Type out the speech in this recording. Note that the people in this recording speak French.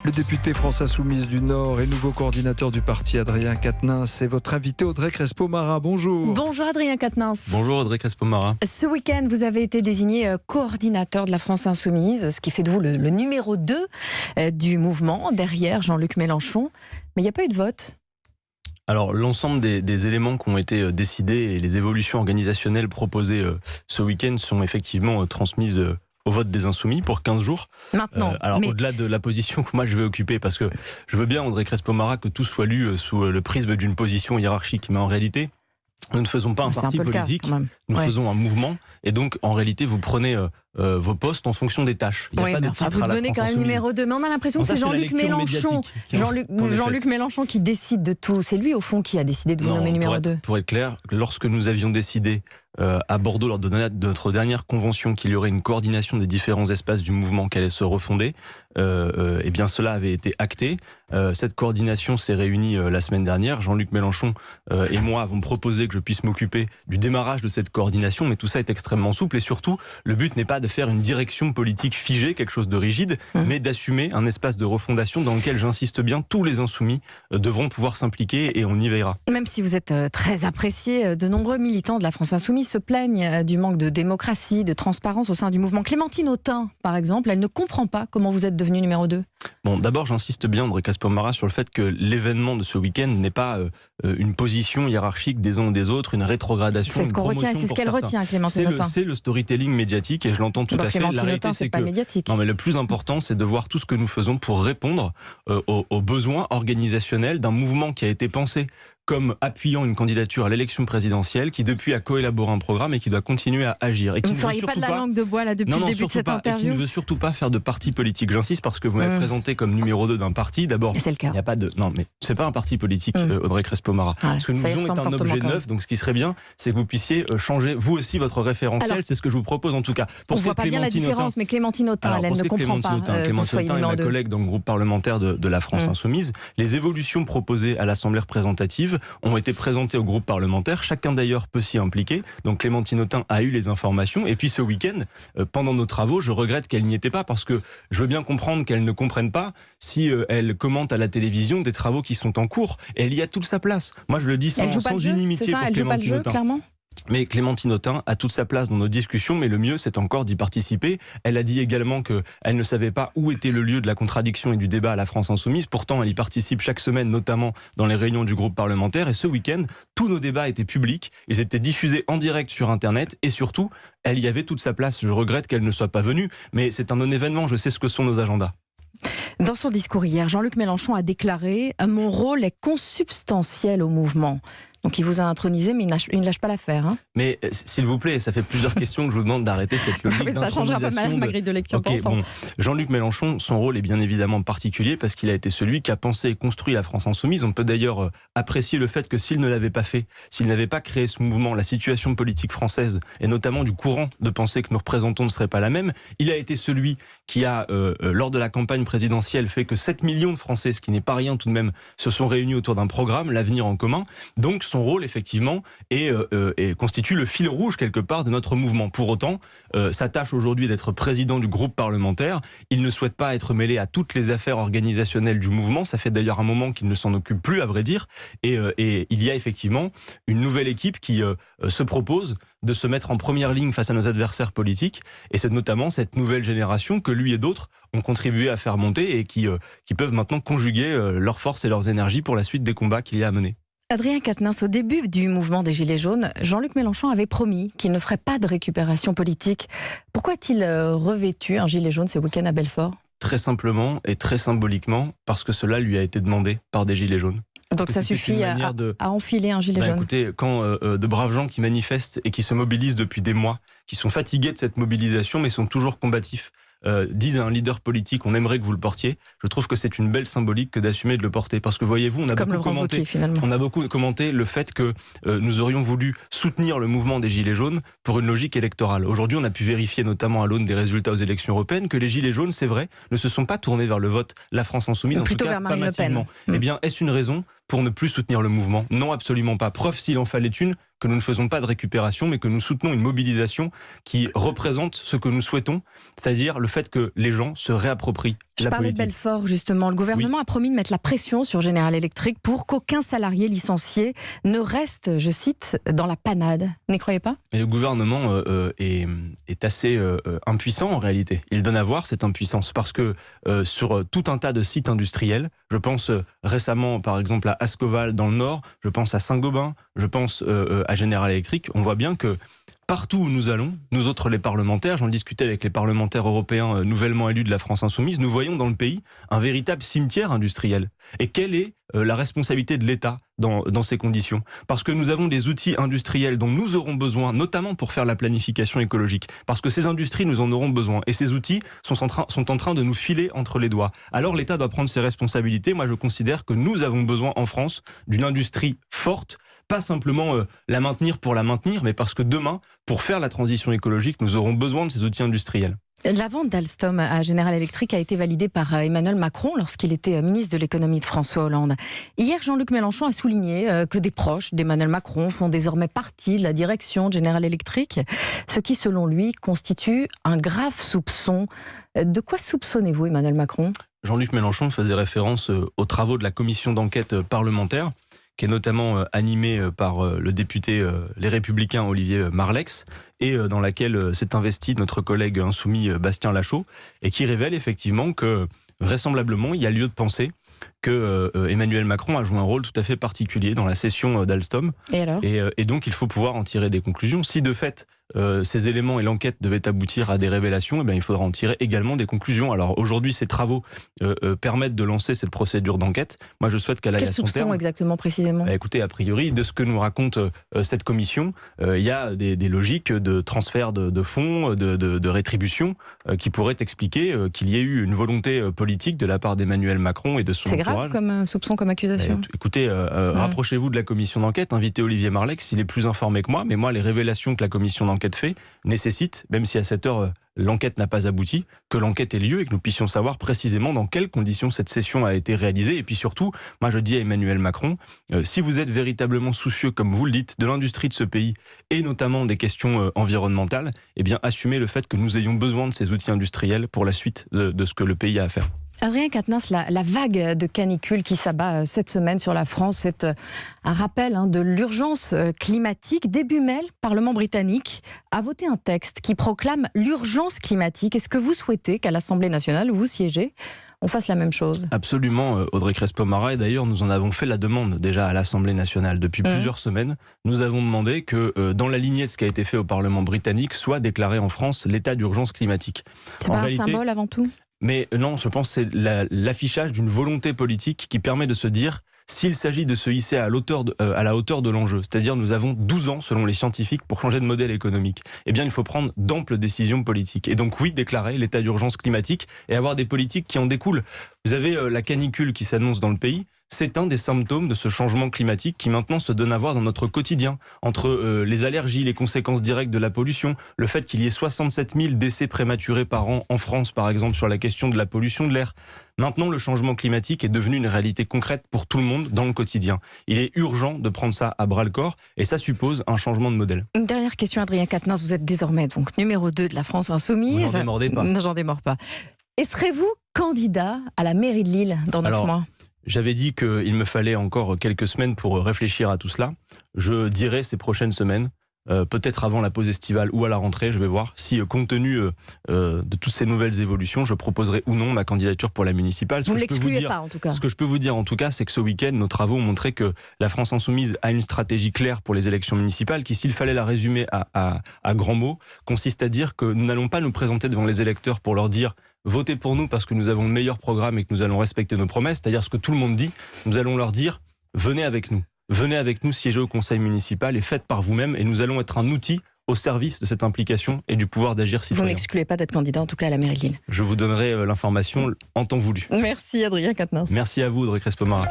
Le député France Insoumise du Nord et nouveau coordinateur du parti, Adrien Quatennens, est votre invité Audrey Crespo-Mara. Bonjour. Bonjour Adrien Quatennens. Bonjour Audrey Crespo-Mara. Ce week-end, vous avez été désigné coordinateur de la France Insoumise, ce qui fait de vous le numéro 2 du mouvement, derrière Jean-Luc Mélenchon. Mais il n'y a pas eu de vote. Alors l'ensemble des éléments qui ont été décidés et les évolutions organisationnelles proposées ce week-end sont effectivement transmises au vote des Insoumis pour 15 jours. Maintenant. Au-delà de la position que moi je vais occuper, parce que je veux bien, Audrey Crespo-Mara, que tout soit lu sous le prisme d'une position hiérarchique, mais en réalité, nous ne faisons pas un parti politique, nous faisons un mouvement, et donc en réalité vous prenez vos postes en fonction des tâches. Il n'y a pas de titre vous à la devenez quand France même Insoumise. numéro 2, mais on a l'impression que c'est Jean-Luc Mélenchon. Jean-Luc Mélenchon qui décide de tout. C'est lui au fond qui a décidé de vous nommer numéro 2. Pour être clair, lorsque nous avions décidé à Bordeaux lors de notre dernière convention qu'il y aurait une coordination des différents espaces du mouvement qui allait se refonder, eh bien cela avait été acté. Cette coordination s'est réunie la semaine dernière. Jean-Luc Mélenchon et moi avons proposé que je puisse m'occuper du démarrage de cette coordination, mais tout ça est extrêmement souple et surtout le but n'est pas de faire une direction politique figée, quelque chose de rigide, mais d'assumer un espace de refondation dans lequel, j'insiste bien, tous les insoumis devront pouvoir s'impliquer et on y veillera. Même si vous êtes très apprécié, de nombreux militants de la France Insoumise se plaignent du manque de démocratie, de transparence au sein du mouvement. Clémentine Autain, par exemple, elle ne comprend pas comment vous êtes devenu numéro 2. Bon, d'abord, j'insiste bien, Audrey Crespo-Mara, sur le fait que l'événement de ce week-end n'est pas une position hiérarchique des uns ou des autres, une rétrogradation, c'est ce qu'on retient, c'est ce qu'elle retient, Clémentine Autain. C'est le storytelling médiatique et je l'entends tout à fait. La réalité, c'est pas médiatique. Non, mais le plus important, c'est de voir tout ce que nous faisons pour répondre aux besoins organisationnels d'un mouvement qui a été pensé comme appuyant une candidature à l'élection présidentielle, qui depuis a coélaboré un programme et qui doit continuer à agir. Et qui vous ne feriez pas de la langue de bois là depuis le début de cette interview. Et qui ne veut surtout pas faire de parti politique. J'insiste parce que vous m'avez présenté comme numéro 2 d'un parti. D'abord, c'est le cas. Il n'y a pas de. Non, mais c'est pas un parti politique, Audrey Crespo-Mara. Ce que nous faisons est un objet neuf. Donc, ce qui serait bien, c'est que vous puissiez changer vous aussi votre référentiel. C'est ce que je vous propose en tout cas. On ne voit pas bien la différence, mais Clémentine Autain, elle ne comprend pas. Clémentine Autain est ma collègue dans le groupe parlementaire de la France Insoumise. Les évolutions proposées à l'Assemblée représentative ont été présentées au groupe parlementaire. Chacun d'ailleurs peut s'y impliquer. Donc Clémentine Autain a eu les informations. Et puis ce week-end, pendant nos travaux, je regrette qu'elle n'y était pas parce que je veux bien comprendre qu'elle ne comprenne pas si elle commente à la télévision des travaux qui sont en cours. Et elle y a toute sa place. Moi je le dis sans inimitié pour Clémentine Autain. Clairement. Mais Clémentine Autain a toute sa place dans nos discussions, mais le mieux c'est encore d'y participer. Elle a dit également qu'elle ne savait pas où était le lieu de la contradiction et du débat à la France Insoumise. Pourtant, elle y participe chaque semaine, notamment dans les réunions du groupe parlementaire. Et ce week-end, tous nos débats étaient publics, ils étaient diffusés en direct sur Internet et surtout, elle y avait toute sa place. Je regrette qu'elle ne soit pas venue, mais c'est un non-événement, je sais ce que sont nos agendas. Dans son discours hier, Jean-Luc Mélenchon a déclaré « Mon rôle est consubstantiel au mouvement ». Donc il vous a intronisé, mais il ne lâche pas l'affaire. Mais s'il vous plaît, ça fait plusieurs questions que je vous demande d'arrêter cette logique d'intronisation. Ça changera pas mal ma grille de lecture. Jean-Luc Mélenchon, son rôle est bien évidemment particulier parce qu'il a été celui qui a pensé et construit la France Insoumise. On peut d'ailleurs apprécier le fait que s'il ne l'avait pas fait, s'il n'avait pas créé ce mouvement, la situation politique française et notamment du courant de pensée que nous représentons ne serait pas la même. Il a été celui qui a, lors de la campagne présidentielle, fait que 7 millions de Français, ce qui n'est pas rien tout de même, se sont réunis autour d'un programme, l'avenir en commun. Donc son rôle, effectivement, constitue le fil rouge, quelque part, de notre mouvement. Pour autant, sa tâche aujourd'hui d'être président du groupe parlementaire, il ne souhaite pas être mêlé à toutes les affaires organisationnelles du mouvement. Ça fait d'ailleurs un moment qu'il ne s'en occupe plus, à vrai dire. Et il y a effectivement une nouvelle équipe qui se propose de se mettre en première ligne face à nos adversaires politiques. Et c'est notamment cette nouvelle génération que lui et d'autres ont contribué à faire monter et qui peuvent maintenant conjuguer leurs forces et leurs énergies pour la suite des combats qu'il y a à mener. Adrien Quatennens, au début du mouvement des Gilets jaunes, Jean-Luc Mélenchon avait promis qu'il ne ferait pas de récupération politique. Pourquoi a-t-il revêtu un gilet jaune ce week-end à Belfort ? Très simplement et très symboliquement, parce que cela lui a été demandé par des Gilets jaunes. Donc ça suffit à enfiler un gilet jaune. Écoutez, quand de braves gens qui manifestent et qui se mobilisent depuis des mois, qui sont fatigués de cette mobilisation mais sont toujours combatifs, disent à un leader politique on aimerait que vous le portiez, je trouve que c'est une belle symbolique que d'assumer de le porter. Parce que voyez-vous, on a beaucoup commenté le fait que nous aurions voulu soutenir le mouvement des Gilets jaunes pour une logique électorale. Aujourd'hui, on a pu vérifier, notamment à l'aune des résultats aux élections européennes, que les Gilets jaunes, c'est vrai, ne se sont pas tournés vers le vote La France Insoumise, en tout cas pas massivement. Eh bien, est-ce une raison pour ne plus soutenir le mouvement? Non, absolument pas. Preuve, s'il en fallait une, que nous ne faisons pas de récupération, mais que nous soutenons une mobilisation qui représente ce que nous souhaitons, c'est-à-dire le fait que les gens se réapproprient Je la parlais de politique. Belfort, justement. Le gouvernement a promis de mettre la pression sur General Electric pour qu'aucun salarié licencié ne reste, je cite, dans la panade. Vous n'y croyez pas ? Et le gouvernement est assez impuissant en réalité. Il donne à voir cette impuissance parce que sur tout un tas de sites industriels, je pense récemment par exemple à Ascoval dans le Nord, je pense à Saint-Gobain, je pense à General Electric, on voit bien que partout où nous allons, nous autres les parlementaires, j'en discutais avec les parlementaires européens nouvellement élus de la France Insoumise, nous voyons dans le pays un véritable cimetière industriel. Et quelle est la responsabilité de l'État dans ces conditions ? Parce que nous avons des outils industriels dont nous aurons besoin, notamment pour faire la planification écologique. Parce que ces industries, nous en aurons besoin. Et ces outils sont en train de nous filer entre les doigts. Alors l'État doit prendre ses responsabilités. Moi, je considère que nous avons besoin en France d'une industrie forte, pas simplement la maintenir pour la maintenir, mais parce que demain, pour faire la transition écologique, nous aurons besoin de ces outils industriels. La vente d'Alstom à General Electric a été validée par Emmanuel Macron lorsqu'il était ministre de l'économie de François Hollande. Hier, Jean-Luc Mélenchon a souligné que des proches d'Emmanuel Macron font désormais partie de la direction de General Electric, ce qui, selon lui, constitue un grave soupçon. De quoi soupçonnez-vous Emmanuel Macron ? Jean-Luc Mélenchon faisait référence aux travaux de la commission d'enquête parlementaire, qui est notamment animée par le député Les Républicains Olivier Marleix, et dans laquelle s'est investi notre collègue insoumis Bastien Lachaud, et qui révèle effectivement que, vraisemblablement, il y a lieu de penser que Emmanuel Macron a joué un rôle tout à fait particulier dans la cession d'Alstom. Et alors ? Et donc, il faut pouvoir en tirer des conclusions. Si, de fait, ces éléments et l'enquête devaient aboutir à des révélations, eh bien, il faudra en tirer également des conclusions. Alors, aujourd'hui, ces travaux permettent de lancer cette procédure d'enquête. Moi, je souhaite qu'elle aille à son terme. Quels soupçons exactement, précisément ? Écoutez, a priori, de ce que nous raconte cette commission, il y a des logiques de transfert de fonds, de rétribution, qui pourraient expliquer qu'il y ait eu une volonté politique de la part d'Emmanuel Macron et de son C'est entourage. grave comme soupçon, comme accusation ? Écoutez, rapprochez-vous de la commission d'enquête, invitez Olivier Marleix, il est plus informé que moi, mais moi, les révélations que la commission d'enquête fait nécessitent, même si à cette heure l'enquête n'a pas abouti, que l'enquête ait lieu et que nous puissions savoir précisément dans quelles conditions cette cession a été réalisée. Et puis surtout, moi je dis à Emmanuel Macron, si vous êtes véritablement soucieux, comme vous le dites, de l'industrie de ce pays et notamment des questions environnementales, eh bien assumez le fait que nous ayons besoin de ces outils industriels pour la suite de ce que le pays a à faire. Adrien Quatennens, la vague de canicule qui s'abat cette semaine sur la France, c'est un rappel de l'urgence climatique. Début mai, le Parlement britannique a voté un texte qui proclame l'urgence climatique. Est-ce que vous souhaitez qu'à l'Assemblée nationale, où vous siégez, on fasse la même chose ? Absolument, Audrey Crespo-Mara, et d'ailleurs nous en avons fait la demande déjà à l'Assemblée nationale. Depuis plusieurs semaines, nous avons demandé que dans la lignée de ce qui a été fait au Parlement britannique, soit déclaré en France l'état d'urgence climatique. C'est pas un symbole avant tout ? Mais non, je pense que c'est l'affichage d'une volonté politique qui permet de se dire, s'il s'agit de se hisser à la hauteur de l'enjeu, c'est-à-dire nous avons 12 ans selon les scientifiques pour changer de modèle économique, eh bien il faut prendre d'amples décisions politiques. Et donc oui, déclarer l'état d'urgence climatique et avoir des politiques qui en découlent. Vous avez la canicule qui s'annonce dans le pays. C'est un des symptômes de ce changement climatique qui maintenant se donne à voir dans notre quotidien, entre les allergies, les conséquences directes de la pollution, le fait qu'il y ait 67 000 décès prématurés par an en France, par exemple, sur la question de la pollution de l'air. Maintenant, le changement climatique est devenu une réalité concrète pour tout le monde dans le quotidien. Il est urgent de prendre ça à bras-le-corps et ça suppose un changement de modèle. Une dernière question, Adrien Quatennens. Vous êtes désormais donc numéro 2 de la France Insoumise. Vous n'en démordez pas. Non, j'en démords pas. Et serez-vous candidat à la mairie de Lille dans 9 mois ? J'avais dit qu'il me fallait encore quelques semaines pour réfléchir à tout cela. Je dirai ces prochaines semaines, peut-être avant la pause estivale ou à la rentrée, je vais voir si, compte tenu de toutes ces nouvelles évolutions, je proposerai ou non ma candidature pour la municipale. Vous ne l'excluez pas, en tout cas. Ce que je peux vous dire, en tout cas, c'est que ce week-end, nos travaux ont montré que la France Insoumise a une stratégie claire pour les élections municipales qui, s'il fallait la résumer à grands mots, consiste à dire que nous n'allons pas nous présenter devant les électeurs pour leur dire votez pour nous parce que nous avons le meilleur programme et que nous allons respecter nos promesses, c'est-à-dire ce que tout le monde dit. Nous allons leur dire venez avec nous siéger au conseil municipal et faites par vous-même et nous allons être un outil au service de cette implication et du pouvoir d'agir citoyen. Vous n'excluez pas d'être candidat en tout cas à la mairie de Lille. Je vous donnerai l'information en temps voulu. Merci Adrien Quatennens. Merci à vous Audrey Crespo-Mara.